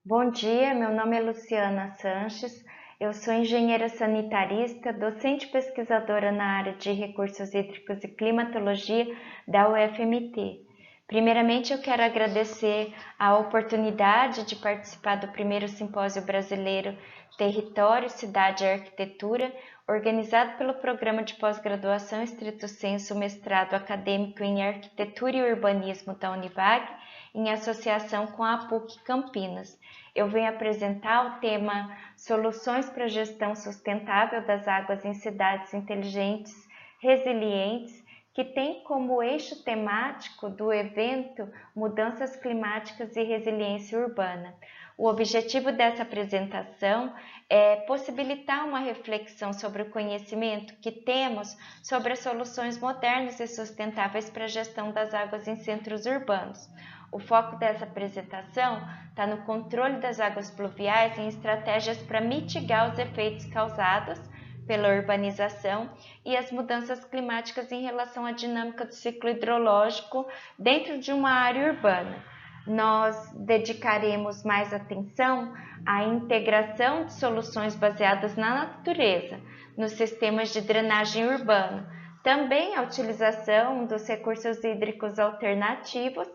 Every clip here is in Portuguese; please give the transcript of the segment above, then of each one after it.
Bom dia, meu nome é Luciana Sanches, eu sou engenheira sanitarista, docente pesquisadora na área de recursos hídricos e climatologia da UFMT. Primeiramente, eu quero agradecer a oportunidade de participar do primeiro Simpósio Brasileiro Território, Cidade e Arquitetura, organizado pelo Programa de Pós-Graduação Stricto Sensu Mestrado Acadêmico em Arquitetura e Urbanismo da Univag, em associação com a PUC Campinas. Eu venho apresentar o tema Soluções para a Gestão Sustentável das Águas em Cidades Inteligentes, Resilientes, que tem como eixo temático do evento Mudanças Climáticas e Resiliência Urbana. O objetivo dessa apresentação é possibilitar uma reflexão sobre o conhecimento que temos sobre as soluções modernas e sustentáveis para a gestão das águas em centros urbanos. O foco dessa apresentação está no controle das águas pluviais e em estratégias para mitigar os efeitos causados pela urbanização e as mudanças climáticas em relação à dinâmica do ciclo hidrológico dentro de uma área urbana. Nós dedicaremos mais atenção à integração de soluções baseadas na natureza, nos sistemas de drenagem urbano, também a utilização dos recursos hídricos alternativos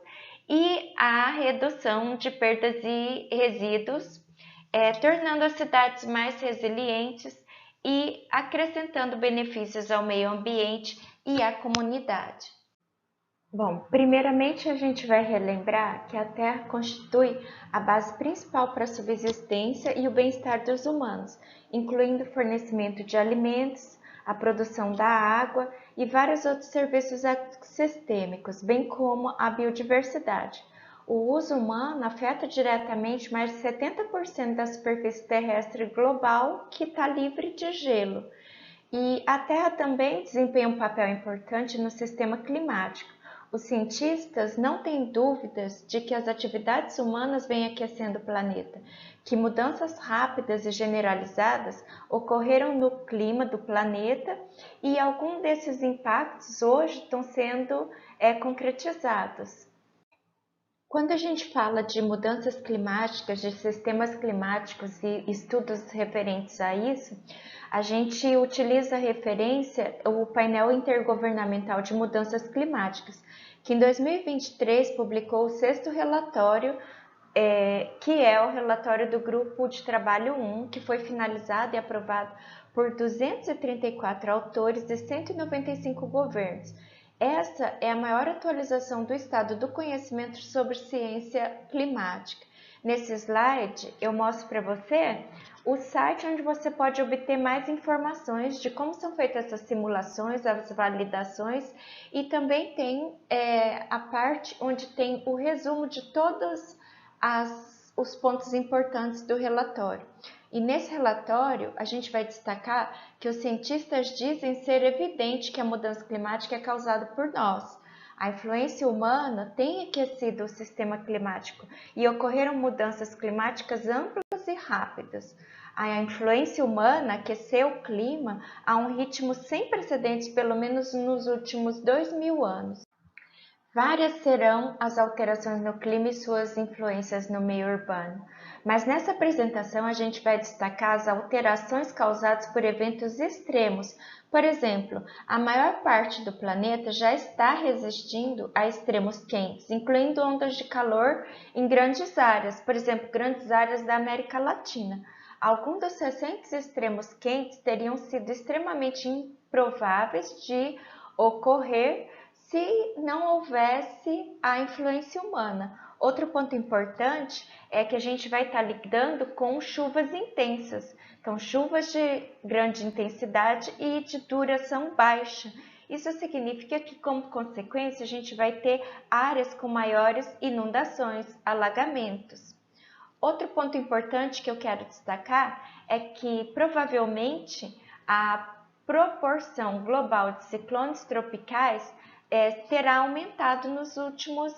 e a redução de perdas e resíduos, tornando as cidades mais resilientes e acrescentando benefícios ao meio ambiente e à comunidade. Bom, primeiramente a gente vai relembrar que a Terra constitui a base principal para a subsistência e o bem-estar dos humanos, incluindo o fornecimento de alimentos, a produção da água e vários outros serviços ecossistêmicos, bem como a biodiversidade. O uso humano afeta diretamente mais de 70% da superfície terrestre global, que está livre de gelo. E a Terra também desempenha um papel importante no sistema climático. Os cientistas não têm dúvidas de que as atividades humanas vêm aquecendo o planeta, que mudanças rápidas e generalizadas ocorreram no clima do planeta e alguns desses impactos hoje estão sendo concretizados. Quando a gente fala de mudanças climáticas, de sistemas climáticos e estudos referentes a isso, a gente utiliza a referência o painel intergovernamental de mudanças climáticas, que em 2023 publicou o sexto relatório, que é o relatório do Grupo de Trabalho 1, que foi finalizado e aprovado por 234 autores de 195 governos. Essa é a maior atualização do estado do conhecimento sobre ciência climática. Nesse slide, eu mostro para você o site onde você pode obter mais informações de como são feitas essas simulações, as validações, e também tem a parte onde tem o resumo de todos os pontos importantes do relatório. E nesse relatório, a gente vai destacar que os cientistas dizem ser evidente que a mudança climática é causada por nós. A influência humana tem aquecido o sistema climático e ocorreram mudanças climáticas amplas e rápidas. A influência humana aqueceu o clima a um ritmo sem precedentes, pelo menos nos últimos 2000 anos. Várias serão as alterações no clima e suas influências no meio urbano, mas nessa apresentação a gente vai destacar as alterações causadas por eventos extremos. Por exemplo, a maior parte do planeta já está resistindo a extremos quentes, incluindo ondas de calor em grandes áreas, por exemplo, grandes áreas da América Latina. Alguns dos recentes extremos quentes teriam sido extremamente improváveis de ocorrer se não houvesse a influência humana. Outro ponto importante é que a gente vai estar lidando com chuvas intensas, então chuvas de grande intensidade e de duração baixa. Isso significa que, como consequência, a gente vai ter áreas com maiores inundações, alagamentos. Outro ponto importante que eu quero destacar é que provavelmente a proporção global de ciclones tropicais terá aumentado nos últimos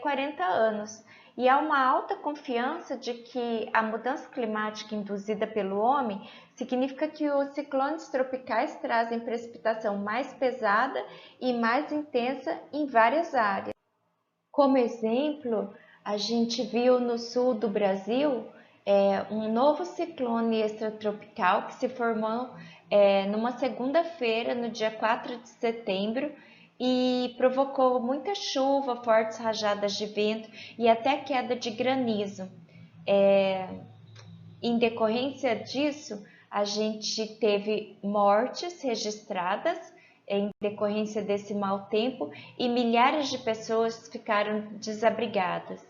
40 anos. E há uma alta confiança de que a mudança climática induzida pelo homem significa que os ciclones tropicais trazem precipitação mais pesada e mais intensa em várias áreas. Como exemplo, A gente viu no sul do Brasil um novo ciclone extratropical que se formou numa segunda-feira, no dia 4 de setembro, e provocou muita chuva, fortes rajadas de vento e até queda de granizo. Em decorrência disso, a gente teve mortes registradas em decorrência desse mau tempo e milhares de pessoas ficaram desabrigadas.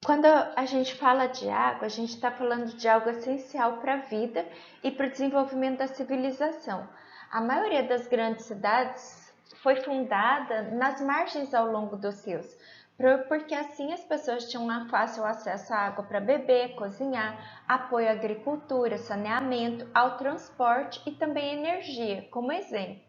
Quando a gente fala de água, a gente está falando de algo essencial para a vida e para o desenvolvimento da civilização. A maioria das grandes cidades foi fundada nas margens ao longo dos rios, porque assim as pessoas tinham um fácil acesso à água para beber, cozinhar, apoio à agricultura, saneamento, ao transporte e também energia, como exemplo.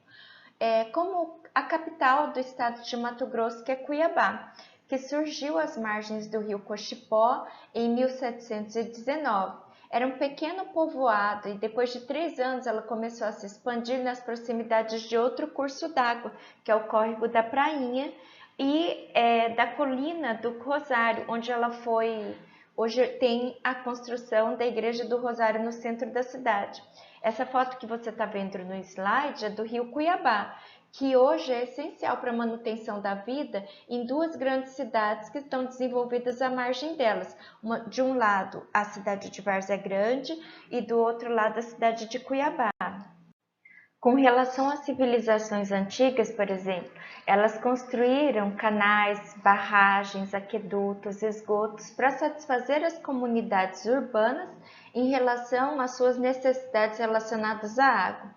Como a capital do estado de Mato Grosso, que é Cuiabá, que surgiu às margens do rio Cochipó em 1719. Era um pequeno povoado e depois de 3 anos ela começou a se expandir nas proximidades de outro curso d'água, que é o Córrego da Prainha, e da Colina do Rosário, onde ela foi... Hoje tem a construção da Igreja do Rosário no centro da cidade. Essa foto que você está vendo no slide é do rio Cuiabá, que hoje é essencial para a manutenção da vida em 2 grandes cidades que estão desenvolvidas à margem delas. De um lado, a cidade de Várzea Grande e do outro lado, a cidade de Cuiabá. Com relação às civilizações antigas, por exemplo, elas construíram canais, barragens, aquedutos, esgotos para satisfazer as comunidades urbanas em relação às suas necessidades relacionadas à água.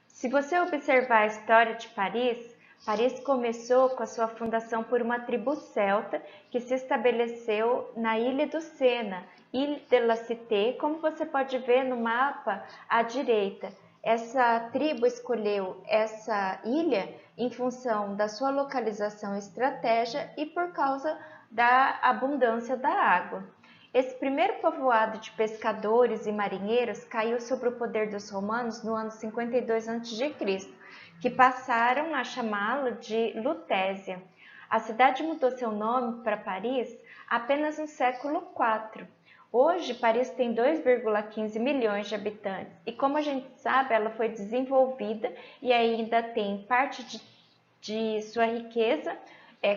Se você observar a história de Paris, Paris começou com a sua fundação por uma tribo celta que se estabeleceu na ilha do Sena, Ile de la Cité, como você pode ver no mapa à direita. Essa tribo escolheu essa ilha em função da sua localização e estratégia e por causa da abundância da água. Esse primeiro povoado de pescadores e marinheiros caiu sob o poder dos romanos no ano 52 a.C., que passaram a chamá-lo de Lutésia. A cidade mudou seu nome para Paris apenas no século IV. Hoje, Paris tem 2,15 milhões de habitantes e, como a gente sabe, ela foi desenvolvida e ainda tem parte de sua riqueza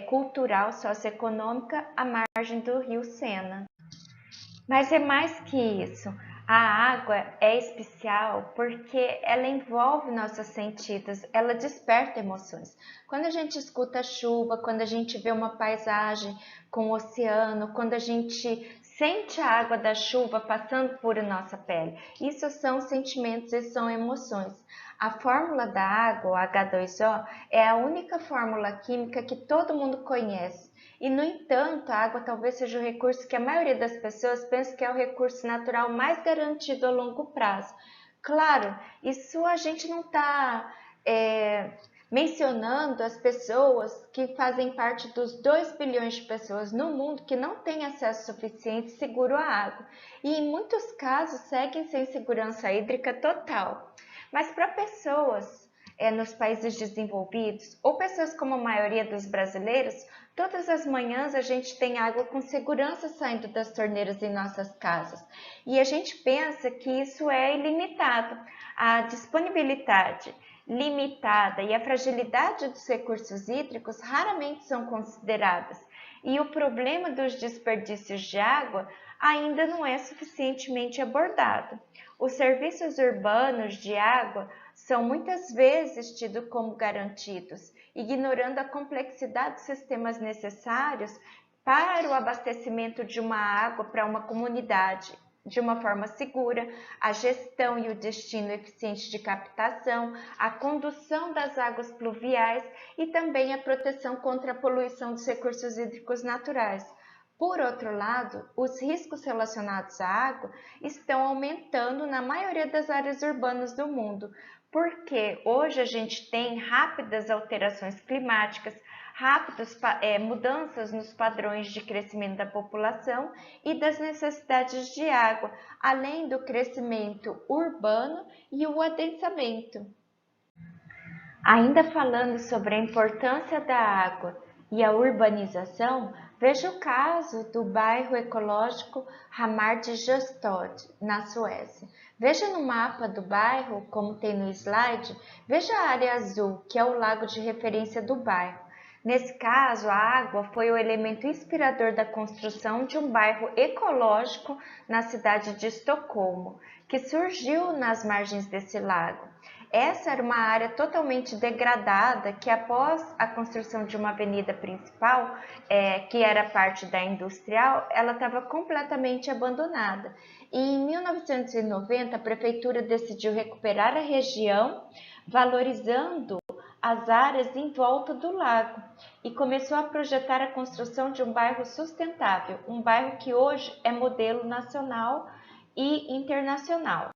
cultural, socioeconômica à margem do rio Sena. Mas é mais que isso. A água é especial porque ela envolve nossos sentidos, ela desperta emoções. Quando a gente escuta a chuva, quando a gente vê uma paisagem com o oceano, quando a gente sente a água da chuva passando por nossa pele, isso são sentimentos e são emoções. A fórmula da água, o H2O, é a única fórmula química que todo mundo conhece. E, no entanto, a água talvez seja o recurso que a maioria das pessoas pensa que é o recurso natural mais garantido a longo prazo. Claro, isso a gente não está mencionando as pessoas que fazem parte dos 2 bilhões de pessoas no mundo que não têm acesso suficiente e seguro à água. E, em muitos casos, seguem sem segurança hídrica total. Mas para pessoas nos países desenvolvidos, ou pessoas como a maioria dos brasileiros, todas as manhãs a gente tem água com segurança saindo das torneiras em nossas casas. E a gente pensa que isso é ilimitado. A disponibilidade limitada e a fragilidade dos recursos hídricos raramente são consideradas. E o problema dos desperdícios de água ainda não é suficientemente abordado. Os serviços urbanos de água são muitas vezes tidos como garantidos, ignorando a complexidade dos sistemas necessários para o abastecimento de uma água para uma comunidade de uma forma segura, a gestão e o destino eficiente de captação, a condução das águas pluviais e também a proteção contra a poluição dos recursos hídricos naturais. Por outro lado, os riscos relacionados à água estão aumentando na maioria das áreas urbanas do mundo, porque hoje a gente tem rápidas alterações climáticas, rápidas mudanças nos padrões de crescimento da população e das necessidades de água, além do crescimento urbano e o adensamento. Ainda falando sobre a importância da água e a urbanização, Veja o caso do bairro ecológico Hammarby-Justad, na Suécia. Veja no mapa do bairro, como tem no slide, veja a área azul, que é o lago de referência do bairro. Nesse caso, a água foi o elemento inspirador da construção de um bairro ecológico na cidade de Estocolmo, que surgiu nas margens desse lago. Essa era uma área totalmente degradada que, após a construção de uma avenida principal, que era parte da industrial, ela estava completamente abandonada. E em 1990, a prefeitura decidiu recuperar a região, valorizando as áreas em volta do lago e começou a projetar a construção de um bairro sustentável, um bairro que hoje é modelo nacional e internacional.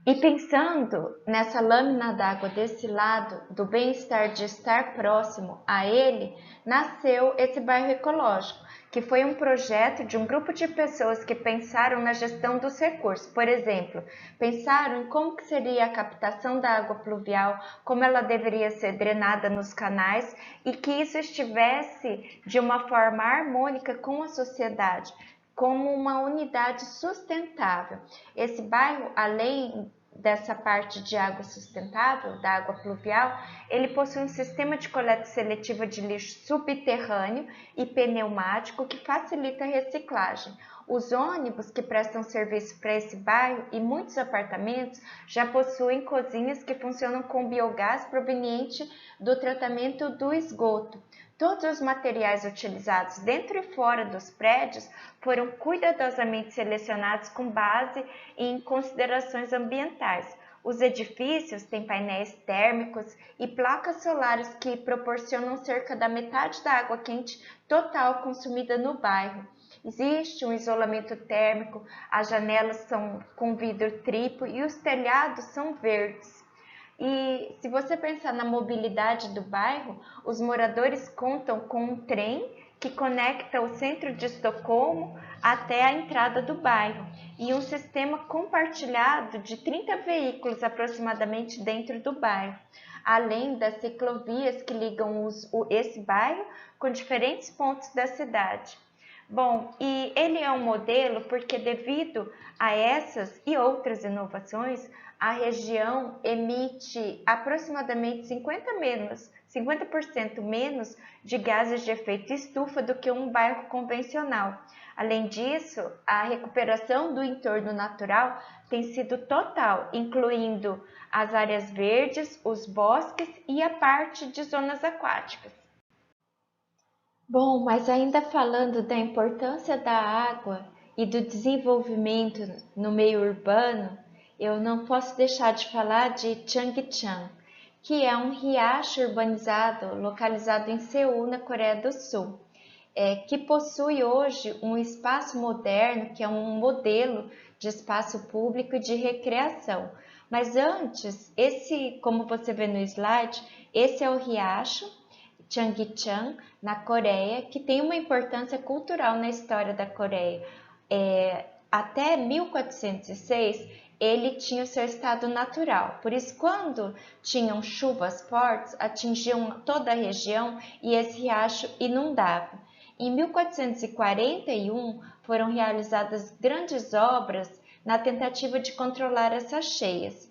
E pensando nessa lâmina d'água desse lado, do bem-estar de estar próximo a ele, nasceu esse bairro ecológico, que foi um projeto de um grupo de pessoas que pensaram na gestão dos recursos. Por exemplo, pensaram em como que seria a captação da água pluvial, como ela deveria ser drenada nos canais e que isso estivesse de uma forma harmônica com a sociedade, como uma unidade sustentável. Esse bairro, além dessa parte de água sustentável, da água pluvial, ele possui um sistema de coleta seletiva de lixo subterrâneo e pneumático que facilita a reciclagem. Os ônibus que prestam serviço para esse bairro e muitos apartamentos já possuem cozinhas que funcionam com biogás proveniente do tratamento do esgoto. Todos os materiais utilizados dentro e fora dos prédios foram cuidadosamente selecionados com base em considerações ambientais. Os edifícios têm painéis térmicos e placas solares que proporcionam cerca da metade da água quente total consumida no bairro. Existe um isolamento térmico, as janelas são com vidro triplo e os telhados são verdes. E se você pensar na mobilidade do bairro, os moradores contam com um trem que conecta o centro de Estocolmo até a entrada do bairro e um sistema compartilhado de 30 veículos aproximadamente dentro do bairro, além das ciclovias que ligam esse bairro com diferentes pontos da cidade. Bom, e ele é um modelo porque devido a essas e outras inovações, a região emite aproximadamente 50% menos de gases de efeito estufa do que um bairro convencional. Além disso, a recuperação do entorno natural tem sido total, incluindo as áreas verdes, os bosques e a parte de zonas aquáticas. Bom, mas ainda falando da importância da água e do desenvolvimento no meio urbano, eu não posso deixar de falar de Changchun, que é um riacho urbanizado localizado em Seul, na Coreia do Sul, que possui hoje um espaço moderno, que é um modelo de espaço público e de recreação. Mas antes, como você vê no slide, esse é o riacho Changchun, na Coreia, que tem uma importância cultural na história da Coreia. Até 1406, ele tinha o seu estado natural. Por isso, quando tinham chuvas fortes, atingiam toda a região e esse riacho inundava. Em 1441, foram realizadas grandes obras na tentativa de controlar essas cheias.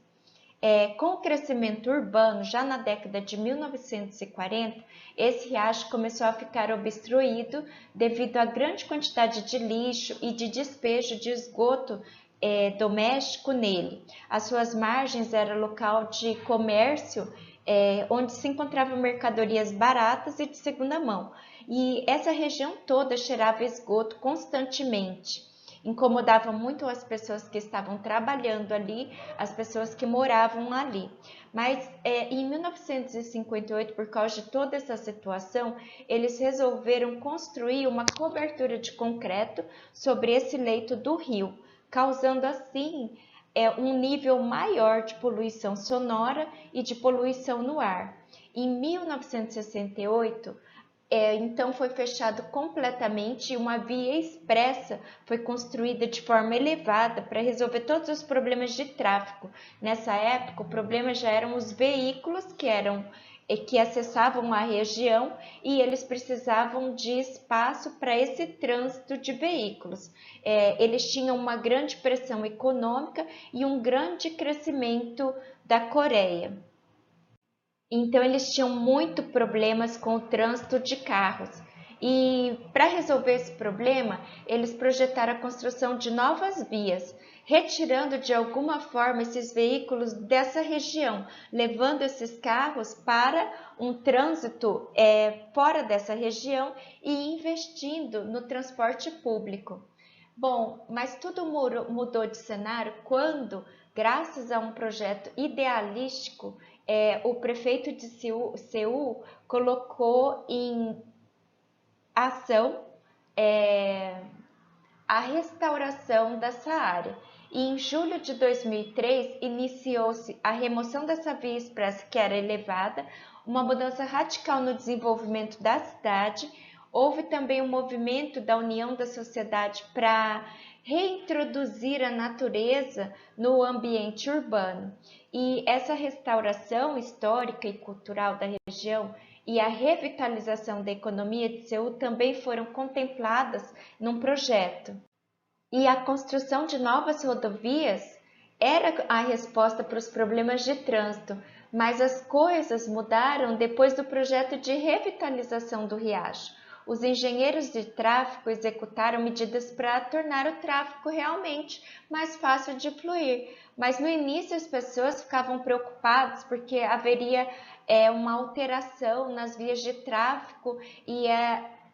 Com o crescimento urbano, já na década de 1940, esse riacho começou a ficar obstruído devido à grande quantidade de lixo e de despejo de esgoto doméstico nele. As suas margens eram local de comércio, onde se encontravam mercadorias baratas e de segunda mão. E essa região toda cheirava esgoto constantemente. Incomodava muito as pessoas que estavam trabalhando ali, as pessoas que moravam ali. Mas em 1958, por causa de toda essa situação, eles resolveram construir uma cobertura de concreto sobre esse leito do rio, causando assim um nível maior de poluição sonora e de poluição no ar. Em 1968, então foi fechado completamente e uma via expressa foi construída de forma elevada para resolver todos os problemas de tráfego. Nessa época, o problema já eram os veículos que eram que acessavam a região e eles precisavam de espaço para esse trânsito de veículos. Eles tinham uma grande pressão econômica e um grande crescimento da Coreia. Então, eles tinham muito problemas com o trânsito de carros. E para resolver esse problema, eles projetaram a construção de novas vias, retirando de alguma forma esses veículos dessa região, levando esses carros para um trânsito fora dessa região e investindo no transporte público. Bom, mas tudo mudou de cenário quando, graças a um projeto idealístico, o prefeito de Seul colocou em ação a restauração dessa área. E em julho de 2003, iniciou-se a remoção dessa via expressa que era elevada, uma mudança radical no desenvolvimento da cidade. Houve também um movimento da união da sociedade para reintroduzir a natureza no ambiente urbano. E essa restauração histórica e cultural da região e a revitalização da economia de Seul também foram contempladas num projeto. E a construção de novas rodovias era a resposta para os problemas de trânsito, mas as coisas mudaram depois do projeto de revitalização do riacho. Os engenheiros de tráfego executaram medidas para tornar o tráfego realmente mais fácil de fluir, mas no início as pessoas ficavam preocupadas porque haveria uma alteração nas vias de tráfego e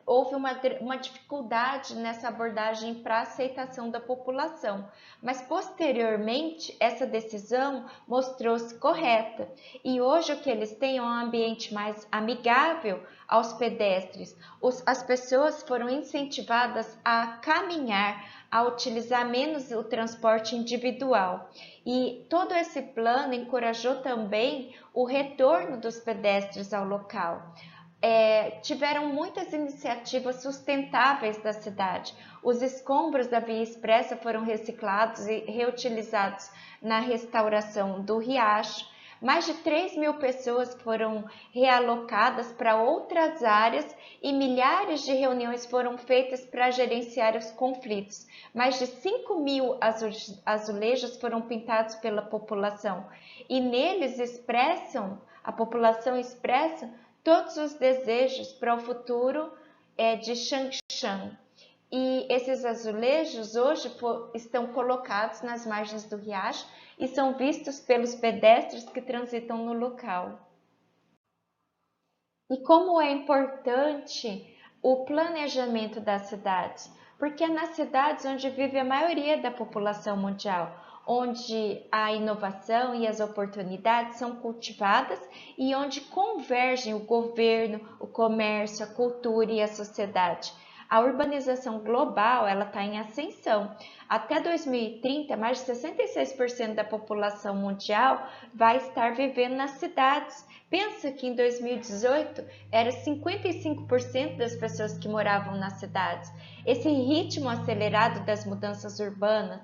houve uma dificuldade nessa abordagem para a aceitação da população, mas posteriormente essa decisão mostrou-se correta e hoje o que eles têm é um ambiente mais amigável aos pedestres. As pessoas foram incentivadas a caminhar, a utilizar menos o transporte individual e todo esse plano encorajou também o retorno dos pedestres ao local. Tiveram muitas iniciativas sustentáveis da cidade. Os escombros da via expressa foram reciclados e reutilizados na restauração do riacho. Mais de 3.000 pessoas foram realocadas para outras áreas e milhares de reuniões foram feitas para gerenciar os conflitos. Mais de 5.000 azulejos foram pintados pela população e neles a população expressa todos os desejos para o futuro de Changshan. E esses azulejos hoje estão colocados nas margens do riacho e são vistos pelos pedestres que transitam no local. E como é importante o planejamento das cidades? Porque é nas cidades onde vive a maioria da população mundial, onde a inovação e as oportunidades são cultivadas e onde convergem o governo, o comércio, a cultura e a sociedade. A urbanização global está em ascensão. Até 2030, mais de 66% da população mundial vai estar vivendo nas cidades. Pensa que em 2018 era 55% das pessoas que moravam nas cidades. Esse ritmo acelerado das mudanças urbanas,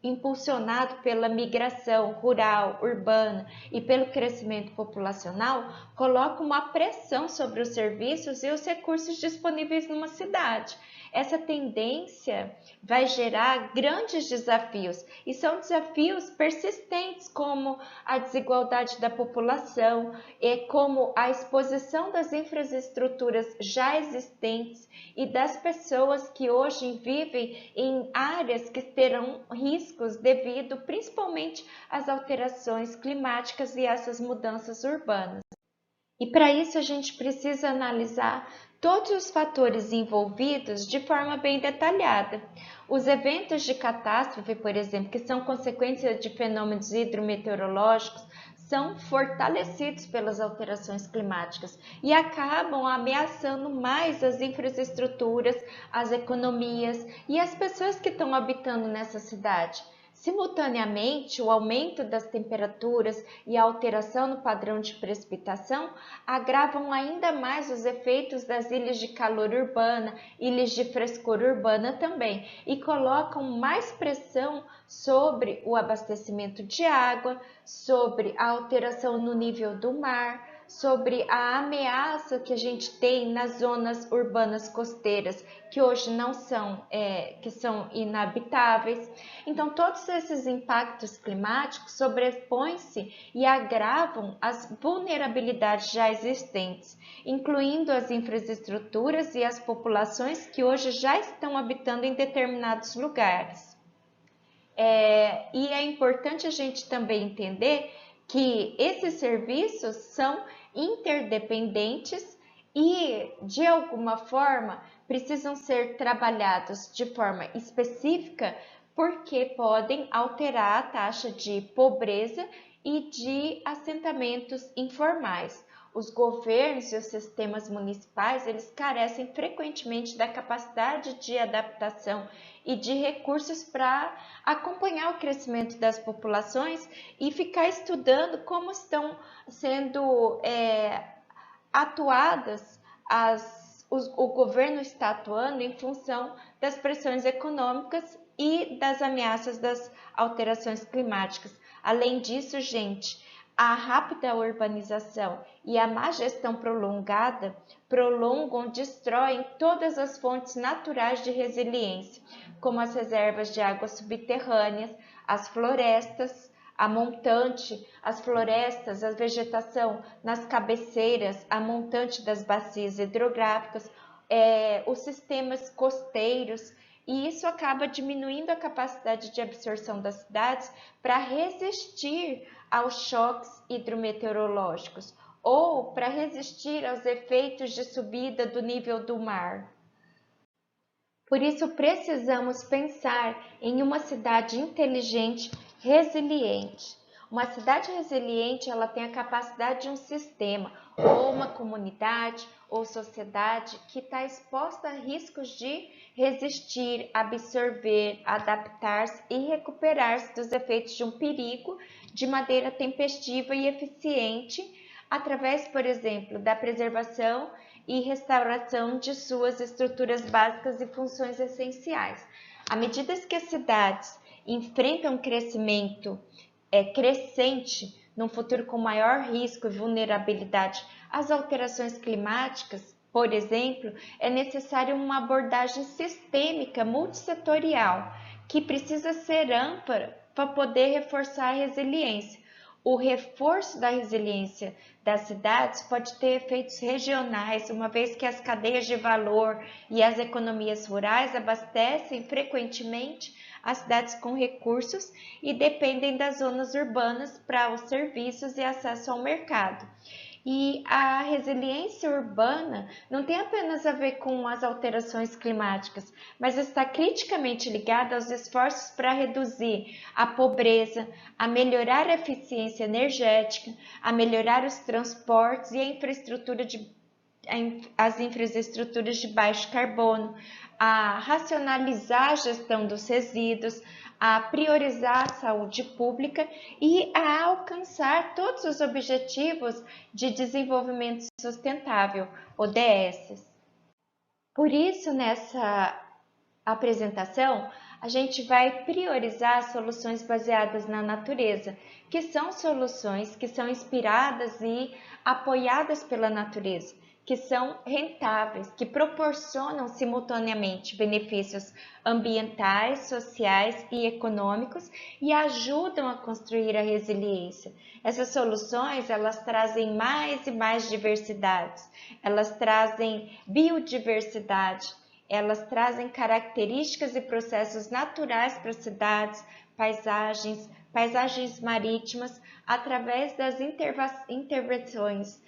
impulsionado pela migração rural, urbana e pelo crescimento populacional, coloca uma pressão sobre os serviços e os recursos disponíveis numa cidade. Essa tendência vai gerar grandes desafios e são desafios persistentes como a desigualdade da população e como a exposição das infraestruturas já existentes e das pessoas que hoje vivem em áreas que terão riscos devido principalmente às alterações climáticas e essas mudanças urbanas. E para isso a gente precisa analisar todos os fatores envolvidos de forma bem detalhada. Os eventos de catástrofe, por exemplo, que são consequência de fenômenos hidrometeorológicos, são fortalecidos pelas alterações climáticas e acabam ameaçando mais as infraestruturas, as economias e as pessoas que estão habitando nessa cidade. Simultaneamente, o aumento das temperaturas e a alteração no padrão de precipitação agravam ainda mais os efeitos das ilhas de calor urbana, ilhas de frescor urbana também, e colocam mais pressão sobre o abastecimento de água, sobre a alteração no nível do mar, sobre a ameaça que a gente tem nas zonas urbanas costeiras, que hoje não são, que são inabitáveis. Então, todos esses impactos climáticos sobrepõem-se e agravam as vulnerabilidades já existentes, incluindo as infraestruturas e as populações que hoje já estão habitando em determinados lugares. E é importante a gente também entender que esses serviços são interdependentes e, de alguma forma, precisam ser trabalhados de forma específica porque podem alterar a taxa de pobreza e de assentamentos informais. Os governos e os sistemas municipais, eles carecem frequentemente da capacidade de adaptação e de recursos para acompanhar o crescimento das populações e ficar estudando como estão sendo atuadas o governo está atuando em função das pressões econômicas e das ameaças das alterações climáticas. Além disso, gente, a rápida urbanização e a má gestão prolongada prolongam, destroem todas as fontes naturais de resiliência, como as reservas de águas subterrâneas, as florestas, a montante, as florestas, a vegetação nas cabeceiras, a montante das bacias hidrográficas, os sistemas costeiros, e isso acaba diminuindo a capacidade de absorção das cidades para resistir aos choques hidrometeorológicos ou para resistir aos efeitos de subida do nível do mar. Por isso, precisamos pensar em uma cidade inteligente, resiliente. Uma cidade resiliente, ela tem a capacidade de um sistema, ou uma comunidade, ou sociedade que está exposta a riscos de resistir, absorver, adaptar-se e recuperar-se dos efeitos de um perigo de maneira tempestiva e eficiente, através, por exemplo, da preservação e restauração de suas estruturas básicas e funções essenciais. À medida que as cidades enfrentam um crescimento crescente, num futuro com maior risco e vulnerabilidade às alterações climáticas, por exemplo, é necessária uma abordagem sistêmica multissetorial, que precisa ser ampla para poder reforçar a resiliência. O reforço da resiliência das cidades pode ter efeitos regionais, uma vez que as cadeias de valor e as economias rurais abastecem frequentemente as cidades com recursos e dependem das zonas urbanas para os serviços e acesso ao mercado. E a resiliência urbana não tem apenas a ver com as alterações climáticas, mas está criticamente ligada aos esforços para reduzir a pobreza, a melhorar a eficiência energética, a melhorar os transportes e as infraestruturas de baixo carbono, a racionalizar a gestão dos resíduos, a priorizar a saúde pública e a alcançar todos os objetivos de desenvolvimento sustentável, ODS. Por isso, nessa apresentação, a gente vai priorizar soluções baseadas na natureza, que são soluções que são inspiradas e apoiadas pela natureza, que são rentáveis, que proporcionam simultaneamente benefícios ambientais, sociais e econômicos e ajudam a construir a resiliência. Essas soluções, elas trazem mais e mais diversidades, elas trazem biodiversidade, elas trazem características e processos naturais para as cidades, paisagens marítimas, através das intervenções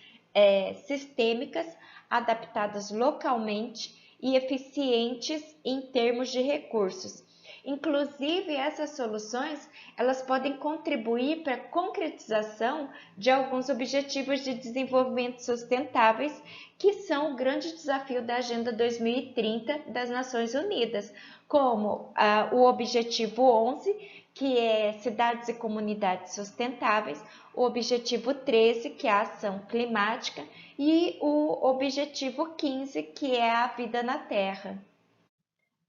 sistêmicas, adaptadas localmente e eficientes em termos de recursos. Inclusive, essas soluções, elas podem contribuir para a concretização de alguns objetivos de desenvolvimento sustentáveis, que são o grande desafio da Agenda 2030 das Nações Unidas, como o Objetivo 11, que é Cidades e Comunidades Sustentáveis, o Objetivo 13, que é a Ação Climática, e o Objetivo 15, que é a Vida na Terra.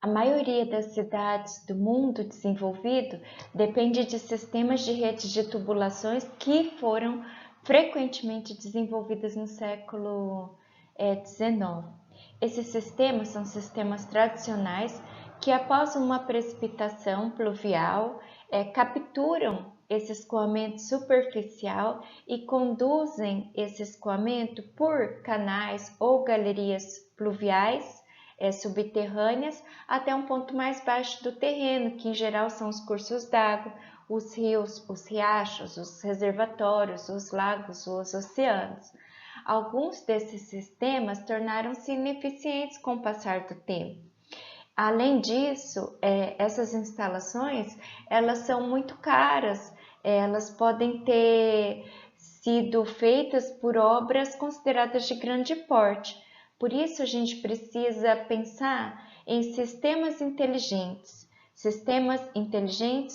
A maioria das cidades do mundo desenvolvido depende de sistemas de redes de tubulações que foram frequentemente desenvolvidas no século XIX. Esses sistemas são sistemas tradicionais que, após uma precipitação pluvial, capturam esse escoamento superficial e conduzem esse escoamento por canais ou galerias pluviais subterrâneas até um ponto mais baixo do terreno, que em geral são os cursos d'água, os rios, os riachos, os reservatórios, os lagos, os oceanos. Alguns desses sistemas tornaram-se ineficientes com o passar do tempo. Além disso, essas instalações, elas são muito caras, elas podem ter sido feitas por obras consideradas de grande porte. Por isso, a gente precisa pensar em sistemas inteligentes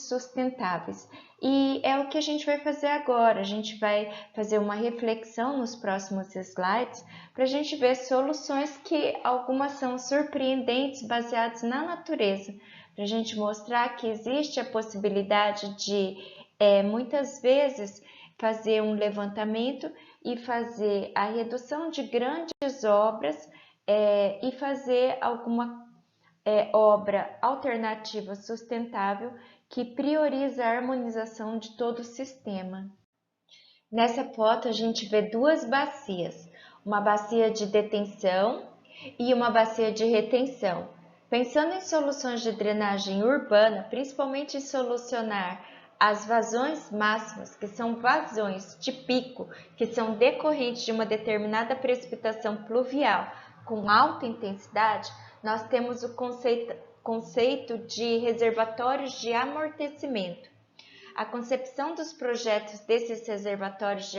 sustentáveis. E é o que a gente vai fazer agora. A gente vai fazer uma reflexão nos próximos slides para a gente ver soluções que algumas são surpreendentes, baseadas na natureza, para a gente mostrar que existe a possibilidade de, muitas vezes, fazer um levantamento e fazer a redução de grandes obras e fazer alguma obra alternativa sustentável que prioriza a harmonização de todo o sistema. Nessa foto a gente vê duas bacias, uma bacia de detenção e uma bacia de retenção. Pensando em soluções de drenagem urbana, principalmente em solucionar as vazões máximas, que são vazões de pico, que são decorrentes de uma determinada precipitação pluvial com alta intensidade, nós temos o conceito de reservatórios de amortecimento. A concepção dos projetos desses reservatórios de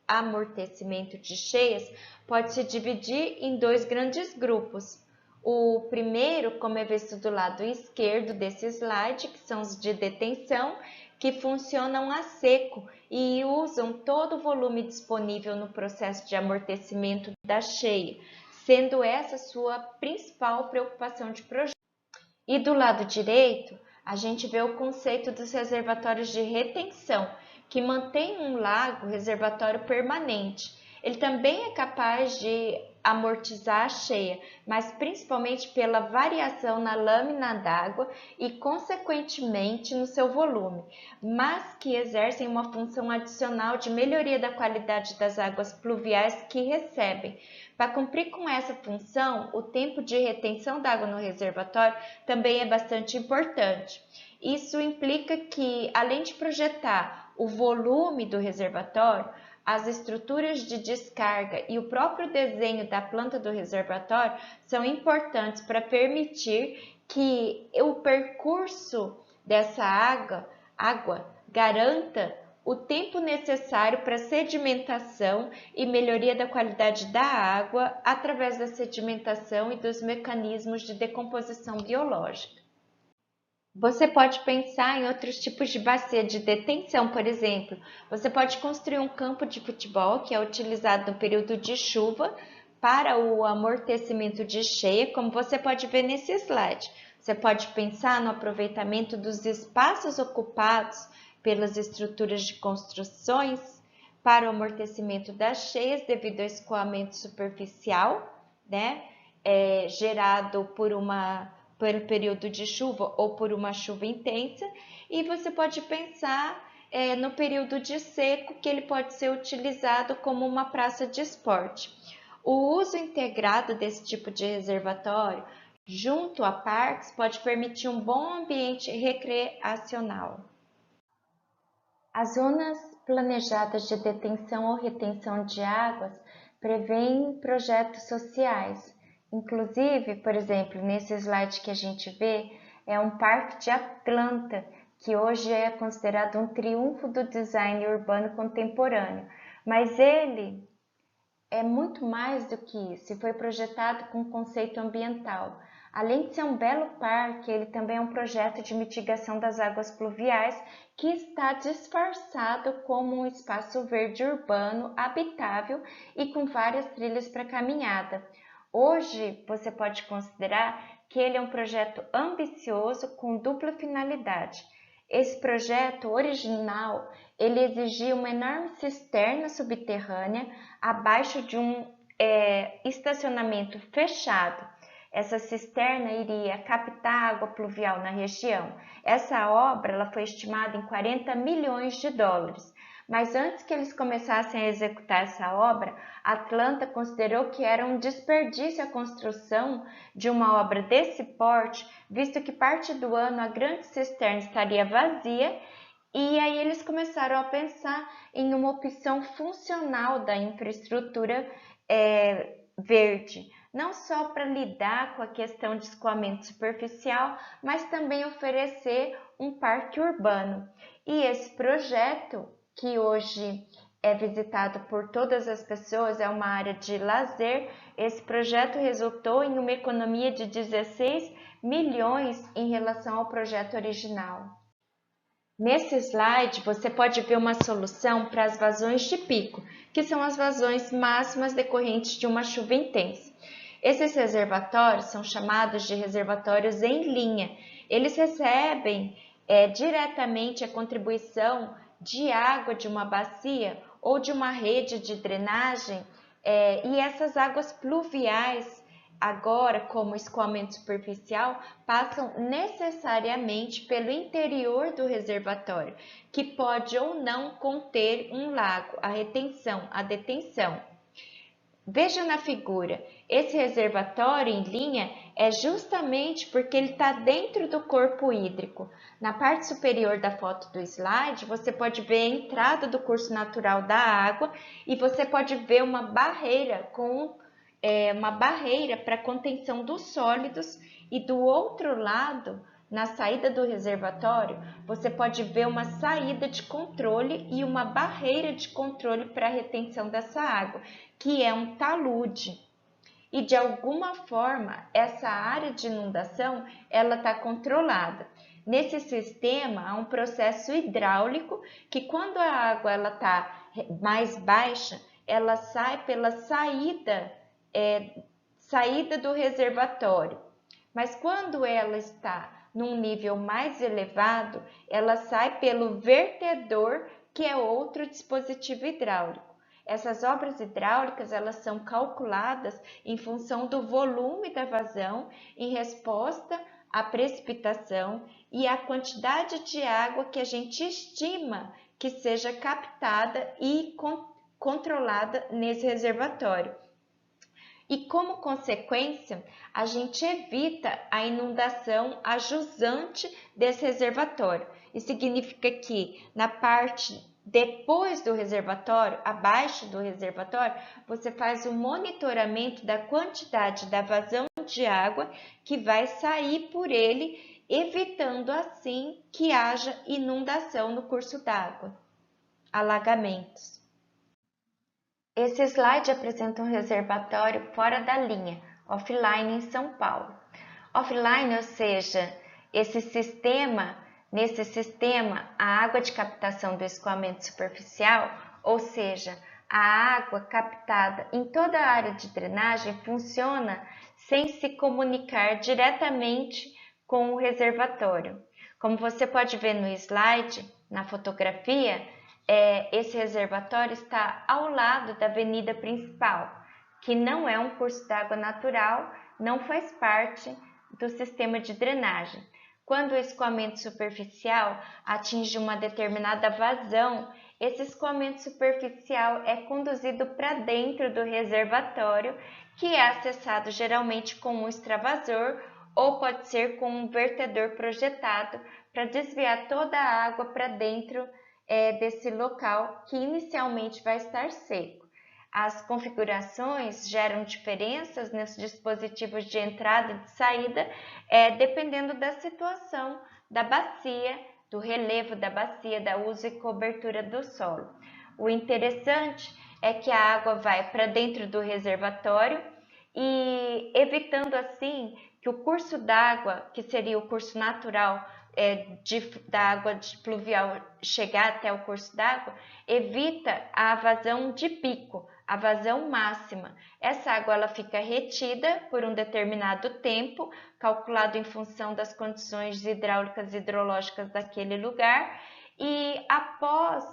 amortecimento de cheias pode se dividir em dois grandes grupos. O primeiro, como é visto do lado esquerdo desse slide, que são os de detenção, que funcionam a seco e usam todo o volume disponível no processo de amortecimento da cheia, sendo essa sua principal preocupação de projeto. E do lado direito, a gente vê o conceito dos reservatórios de retenção, que mantém um lago reservatório permanente. Ele também é capaz de amortizar a cheia, mas principalmente pela variação na lâmina d'água e, consequentemente, no seu volume, mas que exercem uma função adicional de melhoria da qualidade das águas pluviais que recebem. Para cumprir com essa função, o tempo de retenção d'água no reservatório também é bastante importante. Isso implica que, além de projetar o volume do reservatório, as estruturas de descarga e o próprio desenho da planta do reservatório são importantes para permitir que o percurso dessa água garanta o tempo necessário para sedimentação e melhoria da qualidade da água através da sedimentação e dos mecanismos de decomposição biológica. Você pode pensar em outros tipos de bacia de detenção, por exemplo. Você pode construir um campo de futebol que é utilizado no período de chuva para o amortecimento de cheia, como você pode ver nesse slide. Você pode pensar no aproveitamento dos espaços ocupados pelas estruturas de construções para o amortecimento das cheias devido ao escoamento superficial, gerado por pelo período de chuva ou por uma chuva intensa, e você pode pensar no período de seco, que ele pode ser utilizado como uma praça de esporte. O uso integrado desse tipo de reservatório junto a parques pode permitir um bom ambiente recreacional. As zonas planejadas de detenção ou retenção de águas prevêem projetos sociais. Inclusive, por exemplo, nesse slide que a gente vê, é um parque de Atlanta, que hoje é considerado um triunfo do design urbano contemporâneo. Mas ele é muito mais do que isso e foi projetado com conceito ambiental. Além de ser um belo parque, ele também é um projeto de mitigação das águas pluviais que está disfarçado como um espaço verde urbano habitável e com várias trilhas para caminhada. Hoje, você pode considerar que ele é um projeto ambicioso com dupla finalidade. Esse projeto original, ele exigia uma enorme cisterna subterrânea abaixo de um estacionamento fechado. Essa cisterna iria captar água pluvial na região. Essa obra ela foi estimada em 40 milhões de dólares. Mas antes que eles começassem a executar essa obra, a Atlanta considerou que era um desperdício a construção de uma obra desse porte, visto que parte do ano a grande cisterna estaria vazia, e aí eles começaram a pensar em uma opção funcional da infraestrutura verde, não só para lidar com a questão de escoamento superficial, mas também oferecer um parque urbano. E esse projeto, que hoje é visitado por todas as pessoas, é uma área de lazer, esse projeto resultou em uma economia de 16 milhões em relação ao projeto original. Nesse slide, você pode ver uma solução para as vazões de pico, que são as vazões máximas decorrentes de uma chuva intensa. Esses reservatórios são chamados de reservatórios em linha. Eles recebem diretamente a contribuição de água de uma bacia ou de uma rede de drenagem, e essas águas pluviais, agora como escoamento superficial, passam necessariamente pelo interior do reservatório, que pode ou não conter um lago, a retenção, a detenção. Veja na figura, esse reservatório em linha é justamente porque ele está dentro do corpo hídrico. Na parte superior da foto do slide, você pode ver a entrada do curso natural da água e você pode ver uma barreira para contenção dos sólidos, e do outro lado, na saída do reservatório, você pode ver uma saída de controle e uma barreira de controle para a retenção dessa água, que é um talude. E de alguma forma, essa área de inundação ela está controlada. Nesse sistema, há um processo hidráulico que, quando a água está mais baixa, ela sai pela saída do reservatório. Mas quando ela está num nível mais elevado, ela sai pelo vertedor, que é outro dispositivo hidráulico. Essas obras hidráulicas elas são calculadas em função do volume da vazão em resposta à precipitação e à quantidade de água que a gente estima que seja captada e controlada nesse reservatório. E como consequência, a gente evita a inundação ajusante desse reservatório. Isso significa que na parte depois do reservatório, abaixo do reservatório, você faz o monitoramento da quantidade da vazão de água que vai sair por ele, evitando assim que haja inundação no curso d'água, alagamentos. Esse slide apresenta um reservatório fora da linha, offline em São Paulo. Offline, ou seja, nesse sistema, a água de captação do escoamento superficial, ou seja, a água captada em toda a área de drenagem funciona sem se comunicar diretamente com o reservatório. Como você pode ver no slide, na fotografia, esse reservatório está ao lado da avenida principal, que não é um curso d'água natural, não faz parte do sistema de drenagem. Quando o escoamento superficial atinge uma determinada vazão, esse escoamento superficial é conduzido para dentro do reservatório, que é acessado geralmente com um extravasor ou pode ser com um vertedor projetado para desviar toda a água para dentro desse local que inicialmente vai estar seco. As configurações geram diferenças nos dispositivos de entrada e de saída, dependendo da situação da bacia, do relevo da bacia, da uso e cobertura do solo. O interessante é que a água vai para dentro do reservatório e evitando assim que o curso d'água, que seria o curso natural da água pluvial chegar até o curso d'água, evita a vazão de pico, a vazão máxima. Essa água ela fica retida por um determinado tempo, calculado em função das condições hidráulicas e hidrológicas daquele lugar, e após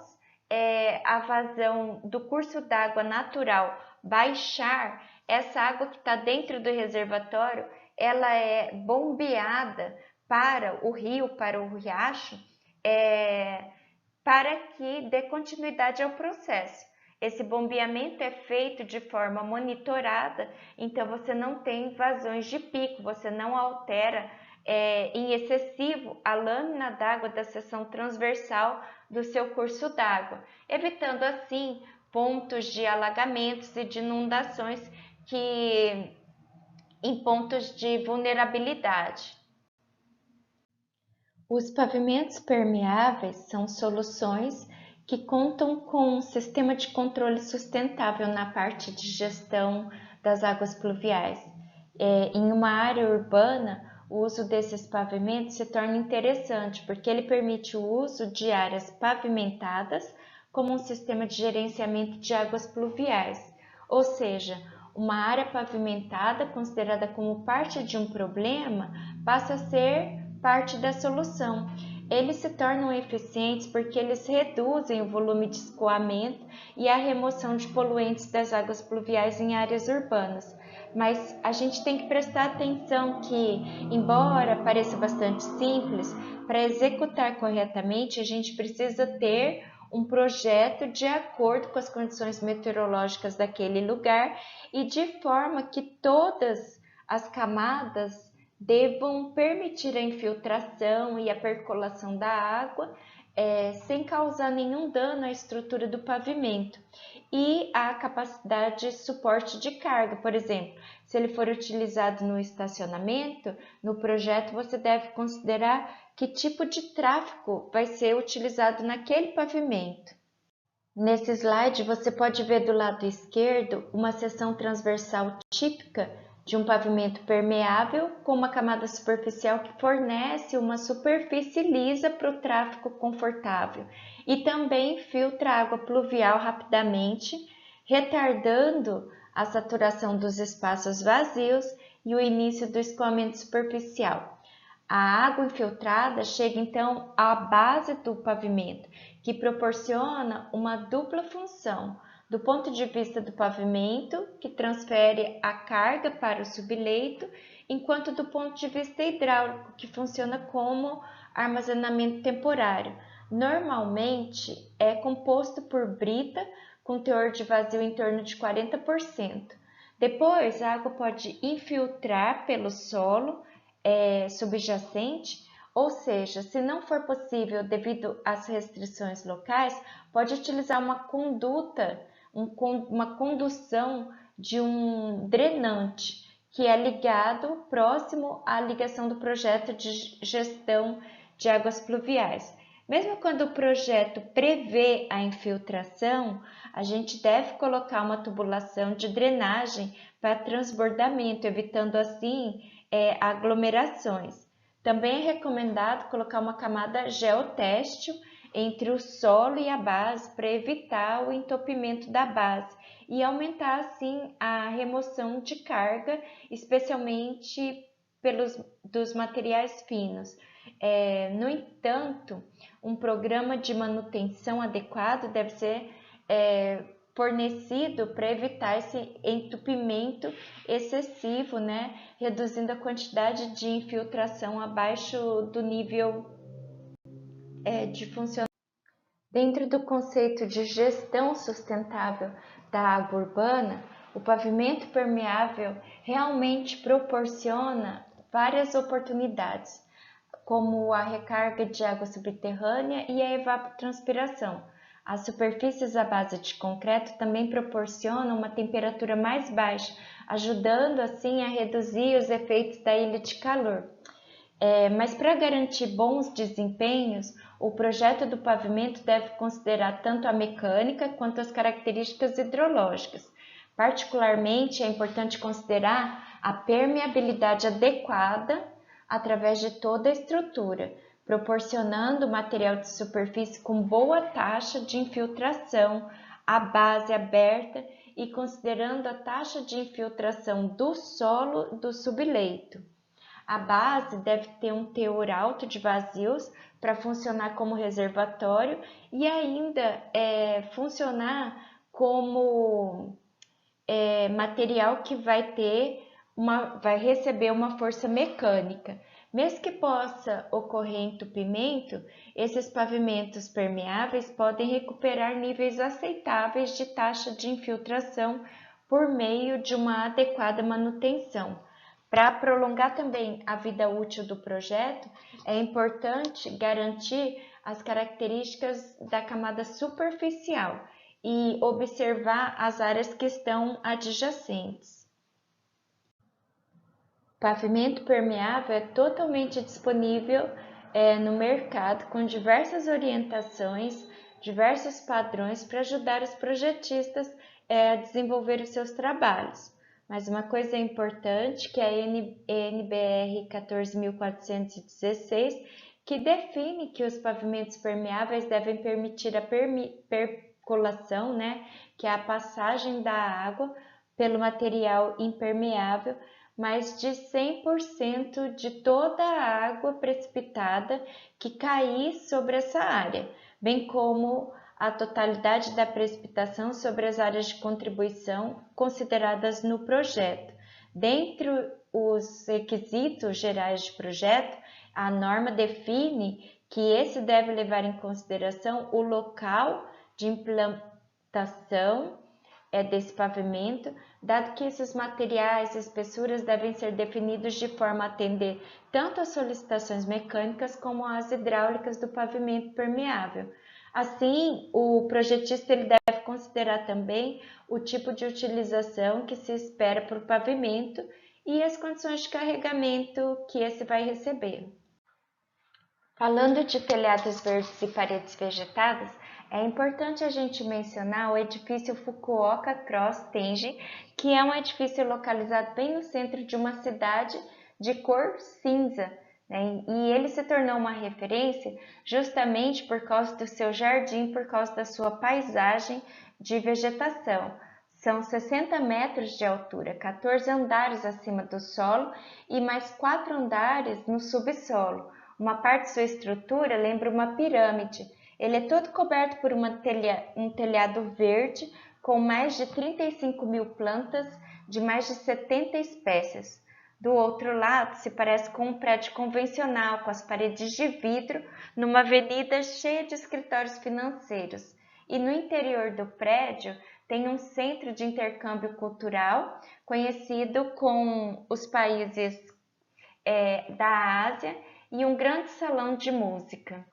a vazão do curso d'água natural baixar, essa água que está dentro do reservatório, ela é bombeada para o rio, para o riacho, para que dê continuidade ao processo. Esse bombeamento é feito de forma monitorada, então você não tem vazões de pico, você não altera em excessivo a lâmina d'água da seção transversal do seu curso d'água, evitando assim pontos de alagamentos e de inundações em pontos de vulnerabilidade. Os pavimentos permeáveis são soluções que contam com um sistema de controle sustentável na parte de gestão das águas pluviais. Em uma área urbana, o uso desses pavimentos se torna interessante porque ele permite o uso de áreas pavimentadas como um sistema de gerenciamento de águas pluviais, ou seja, uma área pavimentada considerada como parte de um problema passa a ser parte da solução. Eles se tornam eficientes porque eles reduzem o volume de escoamento e a remoção de poluentes das águas pluviais em áreas urbanas. Mas a gente tem que prestar atenção que, embora pareça bastante simples, para executar corretamente a gente precisa ter um projeto de acordo com as condições meteorológicas daquele lugar e de forma que todas as camadas devam permitir a infiltração e a percolação da água sem causar nenhum dano à estrutura do pavimento e a capacidade de suporte de carga. Por exemplo, se ele for utilizado no estacionamento, no projeto você deve considerar que tipo de tráfego vai ser utilizado naquele pavimento. Nesse slide você pode ver do lado esquerdo uma seção transversal típica de um pavimento permeável com uma camada superficial que fornece uma superfície lisa para o tráfego confortável e também filtra a água pluvial rapidamente, retardando a saturação dos espaços vazios e o início do escoamento superficial. A água infiltrada chega então à base do pavimento, que proporciona uma dupla função. Do ponto de vista do pavimento, que transfere a carga para o subleito, enquanto do ponto de vista hidráulico, que funciona como armazenamento temporário. Normalmente é composto por brita, com teor de vazio em torno de 40%. Depois, a água pode infiltrar pelo solo subjacente, ou seja, se não for possível devido às restrições locais, pode utilizar uma conduta, uma condução de um drenante que é ligado próximo à ligação do projeto de gestão de águas pluviais. Mesmo quando o projeto prevê a infiltração, a gente deve colocar uma tubulação de drenagem para transbordamento, evitando assim aglomerações. Também é recomendado colocar uma camada geotêxtil entre o solo e a base para evitar o entupimento da base e aumentar assim a remoção de carga, especialmente dos materiais finos. No entanto, um programa de manutenção adequado deve ser fornecido para evitar esse entupimento excessivo, né? Reduzindo a quantidade de infiltração abaixo do nível de funcionamento. Dentro do conceito de gestão sustentável da água urbana, o pavimento permeável realmente proporciona várias oportunidades, como a recarga de água subterrânea e a evapotranspiração. As superfícies à base de concreto também proporcionam uma temperatura mais baixa, ajudando assim a reduzir os efeitos da ilha de calor. Mas para garantir bons desempenhos, o projeto do pavimento deve considerar tanto a mecânica quanto as características hidrológicas. Particularmente, é importante considerar a permeabilidade adequada através de toda a estrutura, proporcionando material de superfície com boa taxa de infiltração, a base aberta e considerando a taxa de infiltração do solo do subleito. A base deve ter um teor alto de vazios para funcionar como reservatório e ainda funcionar como material que vai receber uma força mecânica. Mesmo que possa ocorrer entupimento, esses pavimentos permeáveis podem recuperar níveis aceitáveis de taxa de infiltração por meio de uma adequada manutenção. Para prolongar também a vida útil do projeto, é importante garantir as características da camada superficial e observar as áreas que estão adjacentes. O pavimento permeável é totalmente disponível no mercado com diversas orientações, diversos padrões para ajudar os projetistas a desenvolver os seus trabalhos. Mas uma coisa importante que é a NBR 14.416, que define que os pavimentos permeáveis devem permitir a percolação, que é a passagem da água pelo material impermeável, mais de 100% de toda a água precipitada que cair sobre essa área, bem como a totalidade da precipitação sobre as áreas de contribuição consideradas no projeto. Dentre os requisitos gerais de projeto, a norma define que esse deve levar em consideração o local de implantação desse pavimento, dado que esses materiais e espessuras devem ser definidos de forma a atender tanto às solicitações mecânicas como às hidráulicas do pavimento permeável. Assim, o projetista ele deve considerar também o tipo de utilização que se espera para o pavimento e as condições de carregamento que esse vai receber. Falando de telhados verdes e paredes vegetadas, é importante a gente mencionar o edifício Fukuoka Cross Tenji, que é um edifício localizado bem no centro de uma cidade de cor cinza, e ele se tornou uma referência justamente por causa do seu jardim, por causa da sua paisagem de vegetação. São 60 metros de altura, 14 andares acima do solo e mais 4 andares no subsolo. Uma parte de sua estrutura lembra uma pirâmide. Ele é todo coberto por um telhado verde com mais de 35 mil plantas de mais de 70 espécies. Do outro lado, se parece com um prédio convencional, com as paredes de vidro, numa avenida cheia de escritórios financeiros. E no interior do prédio tem um centro de intercâmbio cultural, conhecido com os países da Ásia, e um grande salão de música.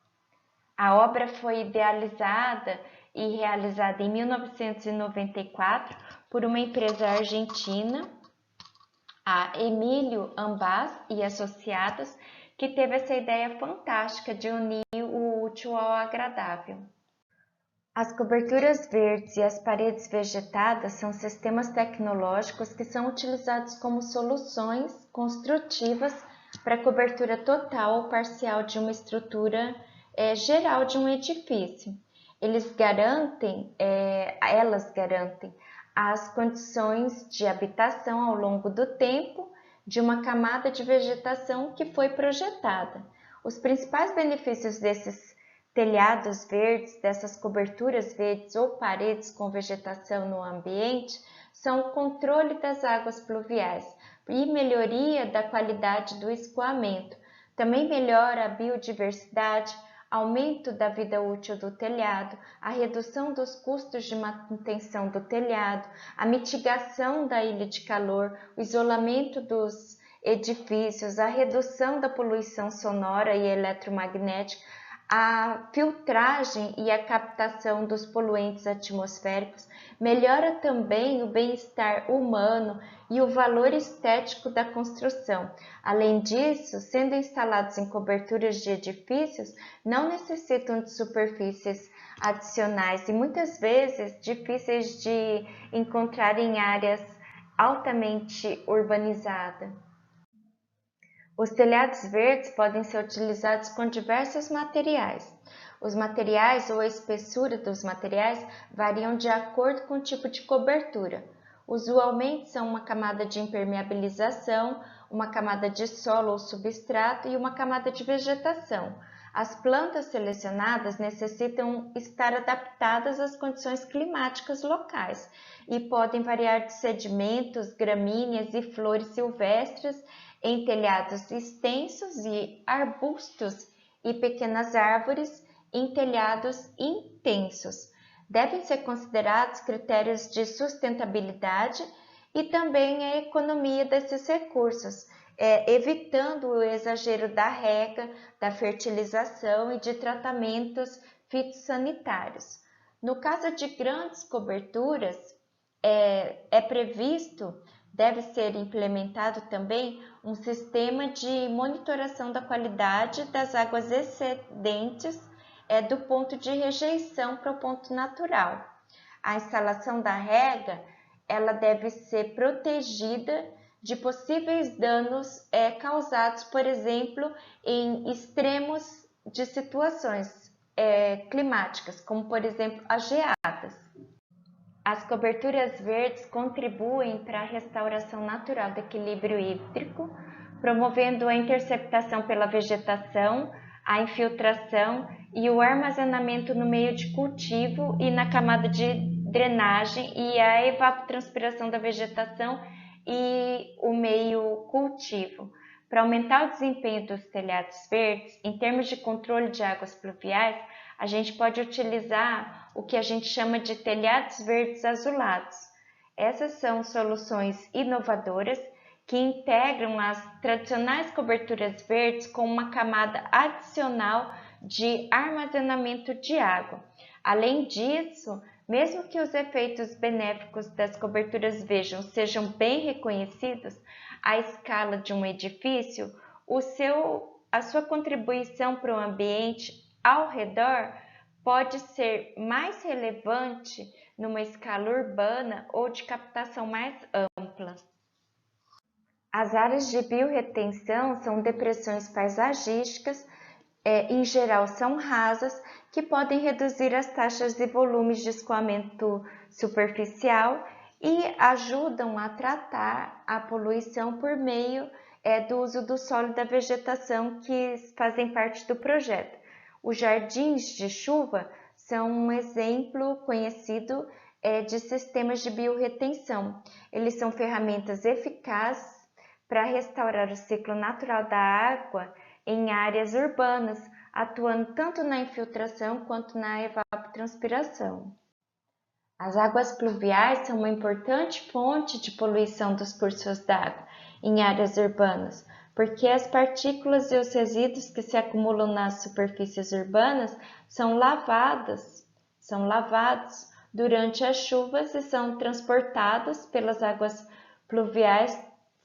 A obra foi idealizada e realizada em 1994 por uma empresa argentina, a Emílio Ambas e Associados, que teve essa ideia fantástica de unir o útil ao agradável. As coberturas verdes e as paredes vegetadas são sistemas tecnológicos que são utilizados como soluções construtivas para a cobertura total ou parcial de uma estrutura geral de um edifício. Elas garantem as condições de habitação ao longo do tempo de uma camada de vegetação que foi projetada. Os principais benefícios desses telhados verdes, dessas coberturas verdes ou paredes com vegetação no ambiente, são o controle das águas pluviais e melhoria da qualidade do escoamento. Também melhora a biodiversidade, aumento da vida útil do telhado, a redução dos custos de manutenção do telhado, a mitigação da ilha de calor, o isolamento dos edifícios, a redução da poluição sonora e eletromagnética, a filtragem e a captação dos poluentes atmosféricos, melhora também o bem-estar humano e o valor estético da construção. Além disso, sendo instalados em coberturas de edifícios, não necessitam de superfícies adicionais e muitas vezes difíceis de encontrar em áreas altamente urbanizadas. Os telhados verdes podem ser utilizados com diversos materiais. Os materiais ou a espessura dos materiais variam de acordo com o tipo de cobertura. Usualmente são uma camada de impermeabilização, uma camada de solo ou substrato e uma camada de vegetação. As plantas selecionadas necessitam estar adaptadas às condições climáticas locais e podem variar de sedimentos, gramíneas e flores silvestres em telhados extensos e arbustos e pequenas árvores em telhados intensos. Devem ser considerados critérios de sustentabilidade e também a economia desses recursos, evitando o exagero da rega, da fertilização e de tratamentos fitossanitários. No caso de grandes coberturas, é previsto, deve ser implementado também um sistema de monitoração da qualidade das águas excedentes do ponto de rejeição para o ponto natural. A instalação da rega, ela deve ser protegida de possíveis danos causados, por exemplo, em extremos de situações climáticas, como por exemplo as geadas. As coberturas verdes contribuem para a restauração natural do equilíbrio hídrico, promovendo a interceptação pela vegetação, a infiltração e o armazenamento no meio de cultivo e na camada de drenagem e a evapotranspiração da vegetação e o meio cultivo. Para aumentar o desempenho dos telhados verdes, em termos de controle de águas pluviais, a gente pode utilizar o que a gente chama de telhados verdes azulados. Essas são soluções inovadoras que integram as tradicionais coberturas verdes com uma camada adicional de armazenamento de água. Além disso, mesmo que os efeitos benéficos das coberturas verdes sejam bem reconhecidos à escala de um edifício, a sua contribuição para o ambiente ao redor pode ser mais relevante numa escala urbana ou de captação mais ampla. As áreas de biorretenção são depressões paisagísticas, em geral são rasas, que podem reduzir as taxas e volumes de escoamento superficial e ajudam a tratar a poluição por meio do uso do solo e da vegetação que fazem parte do projeto. Os jardins de chuva são um exemplo conhecido de sistemas de biorretenção. Eles são ferramentas eficazes para restaurar o ciclo natural da água em áreas urbanas, atuando tanto na infiltração quanto na evapotranspiração. As águas pluviais são uma importante fonte de poluição dos cursos d'água em áreas urbanas, porque as partículas e os resíduos que se acumulam nas superfícies urbanas são lavados durante as chuvas e são transportados pelas águas pluviais,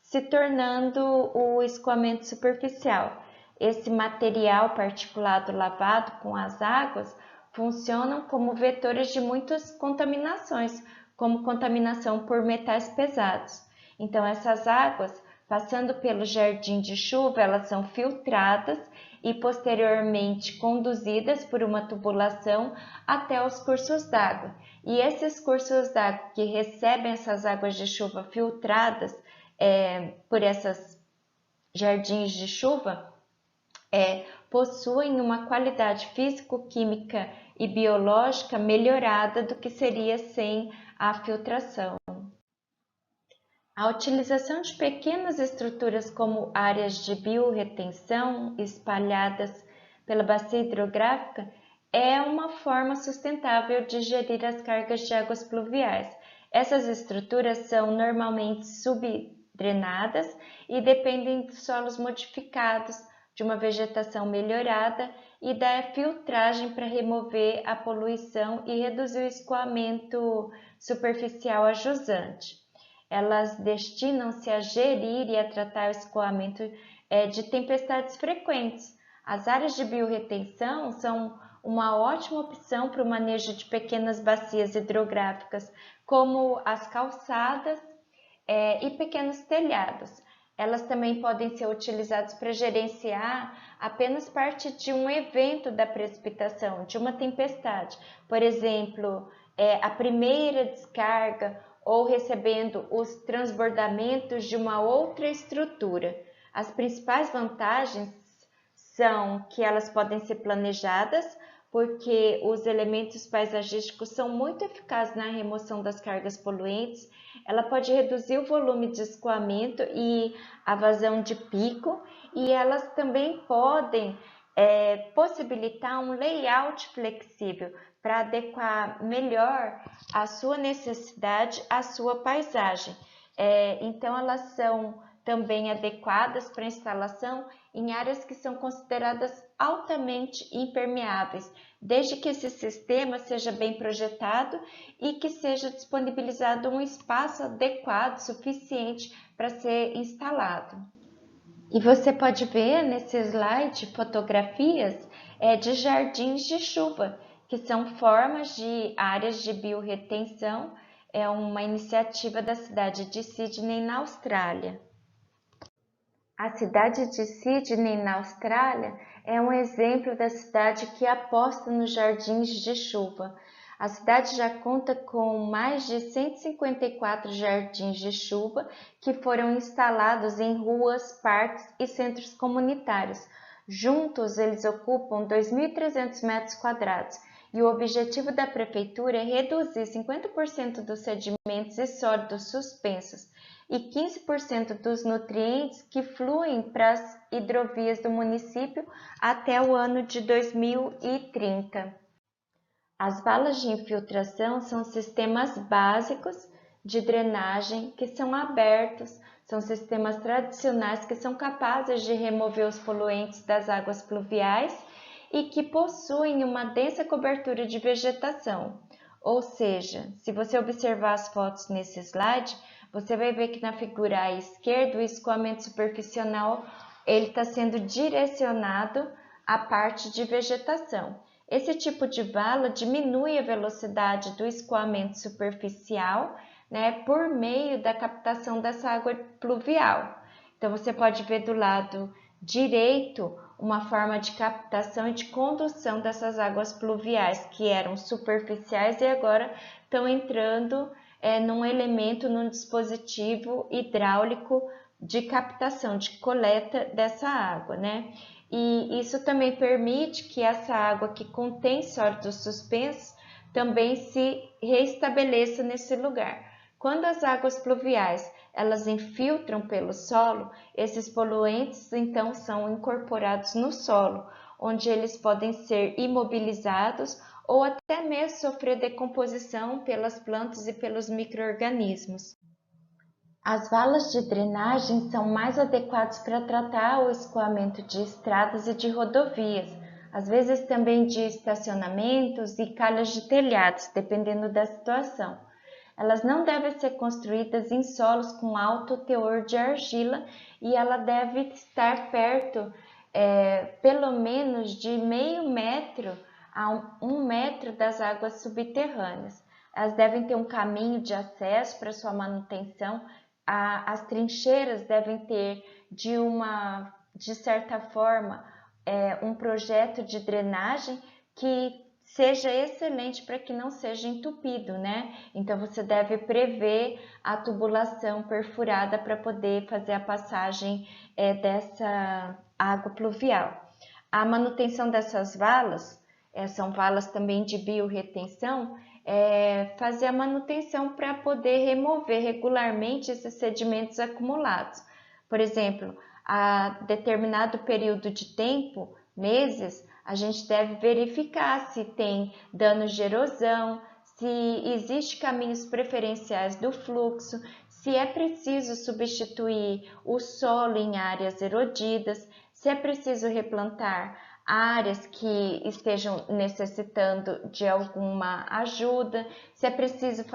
se tornando o escoamento superficial. Esse material particulado lavado com as águas funcionam como vetores de muitas contaminações, como contaminação por metais pesados. Então, essas águas, passando pelo jardim de chuva, elas são filtradas e posteriormente conduzidas por uma tubulação até os cursos d'água. E esses cursos d'água que recebem essas águas de chuva filtradas por esses jardins de chuva, possuem uma qualidade físico-química e biológica melhorada do que seria sem a filtração. A utilização de pequenas estruturas como áreas de biorretenção espalhadas pela bacia hidrográfica é uma forma sustentável de gerir as cargas de águas pluviais. Essas estruturas são normalmente subdrenadas e dependem de solos modificados, de uma vegetação melhorada e da filtragem para remover a poluição e reduzir o escoamento superficial a jusante. Elas destinam-se a gerir e a tratar o escoamento de tempestades frequentes. As áreas de biorretenção são uma ótima opção para o manejo de pequenas bacias hidrográficas, como as calçadas e pequenos telhados. elas também podem ser utilizadas para gerenciar apenas parte de um evento da precipitação, de uma tempestade. Por exemplo, a primeira descarga ou recebendo os transbordamentos de uma outra estrutura. As principais vantagens são que elas podem ser planejadas, porque os elementos paisagísticos são muito eficazes na remoção das cargas poluentes. Ela pode reduzir o volume de escoamento e a vazão de pico, e elas também podem possibilitar um layout flexível para adequar melhor a sua necessidade à sua paisagem. Então, elas são também adequadas para instalação em áreas que são consideradas altamente impermeáveis, desde que esse sistema seja bem projetado e que seja disponibilizado um espaço adequado, suficiente para ser instalado. E você pode ver nesse slide fotografias de jardins de chuva, que são formas de áreas de biorretenção, é uma iniciativa da cidade de Sydney, na Austrália. A cidade de Sydney, na Austrália, é um exemplo da cidade que aposta nos jardins de chuva. A cidade já conta com mais de 154 jardins de chuva que foram instalados em ruas, parques e centros comunitários. Juntos, eles ocupam 2.300 metros quadrados e o objetivo da prefeitura é reduzir 50% dos sedimentos e sólidos suspensos e 15% dos nutrientes que fluem para as hidrovias do município até o ano de 2030. As valas de infiltração são sistemas básicos de drenagem que são abertos, são sistemas tradicionais que são capazes de remover os poluentes das águas pluviais e que possuem uma densa cobertura de vegetação. Ou seja, se você observar as fotos nesse slide, você vai ver que na figura à esquerda o escoamento superficial está sendo direcionado à parte de vegetação. Esse tipo de vala diminui a velocidade do escoamento superficial, por meio da captação dessa água pluvial. Então, você pode ver do lado direito uma forma de captação e de condução dessas águas pluviais, que eram superficiais e agora estão entrando num dispositivo hidráulico de captação, de coleta dessa água, E isso também permite que essa água que contém sólidos suspensos também se reestabeleça nesse lugar. Quando as águas pluviais elas infiltram pelo solo, esses poluentes então são incorporados no solo, onde eles podem ser imobilizados ou até mesmo sofrer decomposição pelas plantas e pelos micro-organismos. As valas de drenagem são mais adequadas para tratar o escoamento de estradas e de rodovias, às vezes também de estacionamentos e calhas de telhados, dependendo da situação. Elas não devem ser construídas em solos com alto teor de argila e ela deve estar perto, pelo menos de meio metro a 1 metro das águas subterrâneas. Elas devem ter um caminho de acesso para sua manutenção. As trincheiras devem ter, de certa forma, um projeto de drenagem que seja excelente para que não seja entupido, Então, você deve prever a tubulação perfurada para poder fazer a passagem dessa água pluvial. A manutenção dessas valas, são valas também de biorretenção, fazer a manutenção para poder remover regularmente esses sedimentos acumulados. Por exemplo, a determinado período de tempo, meses, a gente deve verificar se tem danos de erosão, se existe caminhos preferenciais do fluxo, se é preciso substituir o solo em áreas erodidas, se é preciso replantar áreas que estejam necessitando de alguma ajuda, se é preciso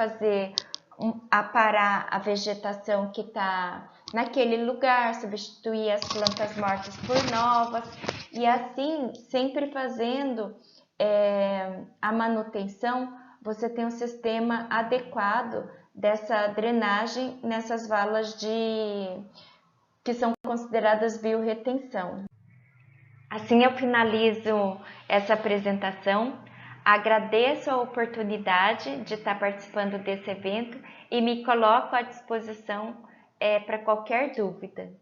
aparar a vegetação que está naquele lugar, substituir as plantas mortas por novas, e assim, sempre fazendo a manutenção, você tem um sistema adequado dessa drenagem nessas valas que são consideradas biorretenção. Assim eu finalizo essa apresentação, agradeço a oportunidade de estar participando desse evento e me coloco à disposição para qualquer dúvida.